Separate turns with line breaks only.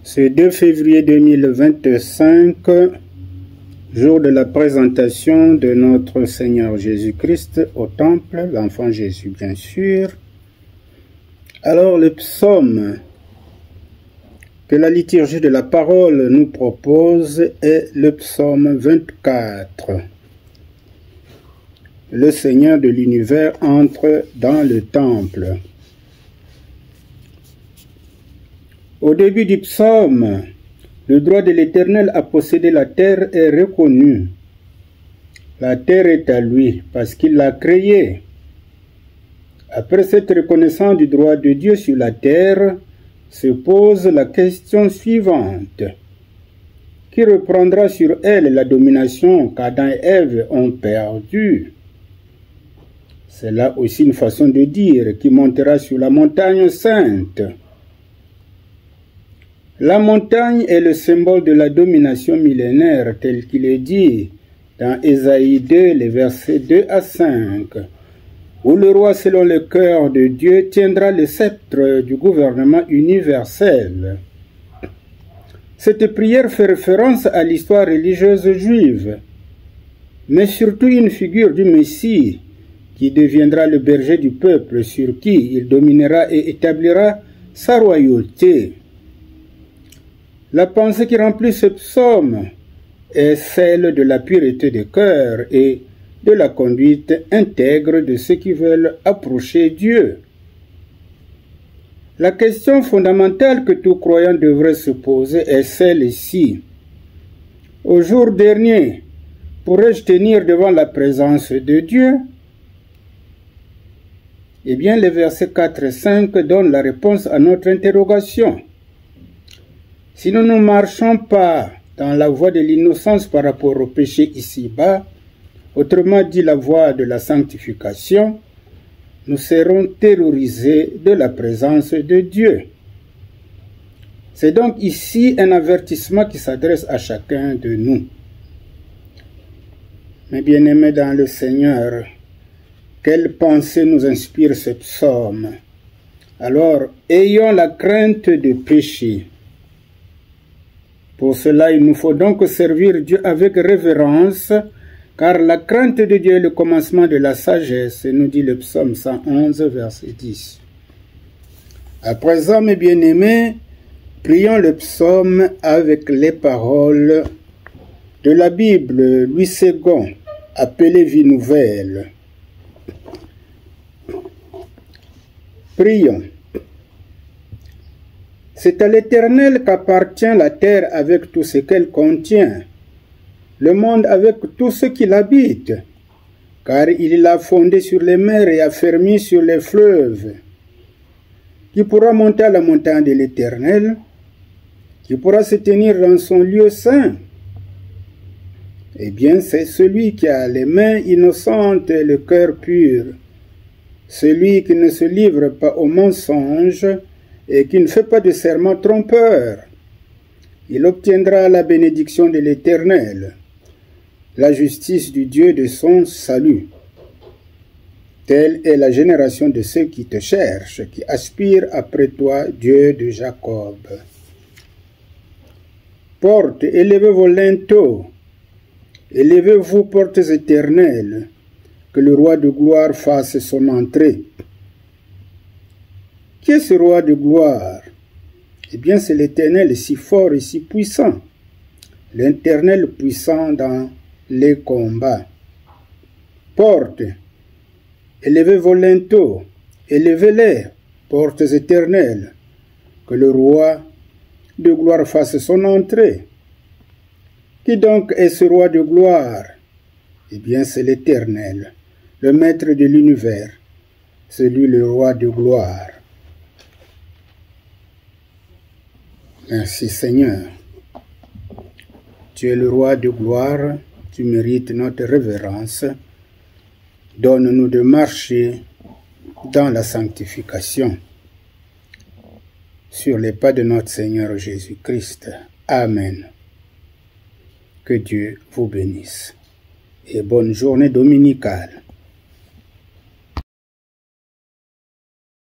Ce 2 février 2025, jour de la présentation de notre Seigneur Jésus-Christ au Temple, l'enfant Jésus bien sûr. Alors le psaume que la liturgie de la parole nous propose est le psaume 24. Le Seigneur de l'univers entre dans le temple. Au début du psaume, le droit de l'Éternel à posséder la terre est reconnu. La terre est à lui parce qu'il l'a créée. Après cette reconnaissance du droit de Dieu sur la terre, se pose la question suivante. Qui reprendra sur elle la domination qu'Adam et Ève ont perdue? C'est là aussi une façon de dire qui montera sur la montagne sainte. La montagne est le symbole de la domination millénaire tel qu'il est dit dans Ésaïe 2, les versets 2 à 5, où le roi selon le cœur de Dieu tiendra le sceptre du gouvernement universel. Cette prière fait référence à l'histoire religieuse juive, mais surtout une figure du Messie qui deviendra le berger du peuple sur qui il dominera et établira sa royauté. La pensée qui remplit ce psaume est celle de la pureté de cœur et de la conduite intègre de ceux qui veulent approcher Dieu. La question fondamentale que tout croyant devrait se poser est celle-ci. Au jour dernier, pourrais-je tenir devant la présence de Dieu? Eh bien, les versets 4 et 5 donnent la réponse à notre interrogation. Si nous ne marchons pas dans la voie de l'innocence par rapport au péché ici-bas, autrement dit la voie de la sanctification, nous serons terrorisés de la présence de Dieu. C'est donc ici un avertissement qui s'adresse à chacun de nous. Mes bien-aimés dans le Seigneur, quelle pensée nous inspire ce psaume? Alors, ayons la crainte de pécher. Pour cela, il nous faut donc servir Dieu avec révérence, car la crainte de Dieu est le commencement de la sagesse, nous dit le psaume 111, verset 10. À présent, mes bien-aimés, prions le psaume avec les paroles de la Bible, Louis II, appelée Vie Nouvelle. Prions. C'est à l'Éternel qu'appartient la terre avec tout ce qu'elle contient, le monde avec tout ce qui l'habite, car il l'a fondé sur les mers et affermi sur les fleuves. Qui pourra monter à la montagne de l'Éternel? Qui pourra se tenir dans son lieu saint? Eh bien, c'est celui qui a les mains innocentes et le cœur pur, celui qui ne se livre pas au mensonge et qui ne fait pas de serment trompeur. Il obtiendra la bénédiction de l'Éternel, la justice du Dieu de son salut. Telle est la génération de ceux qui te cherchent, qui aspirent après toi, Dieu de Jacob. Portes, élevez vos linteaux, élevez-vous, portes éternelles, que le roi de gloire fasse son entrée. Qui est ce roi de gloire? Eh bien, c'est l'Éternel si fort et si puissant, l'Éternel puissant dans les combats. Portes, élevez vos linteaux, élevez-les, portes éternelles, que le roi de gloire fasse son entrée. Qui donc est ce roi de gloire? Eh bien, c'est l'Éternel, le maître de l'univers, c'est lui le roi de gloire. Merci Seigneur. Tu es le roi de gloire, tu mérites notre révérence. Donne-nous de marcher dans la sanctification sur les pas de notre Seigneur Jésus-Christ. Amen. Que Dieu vous bénisse et bonne journée dominicale.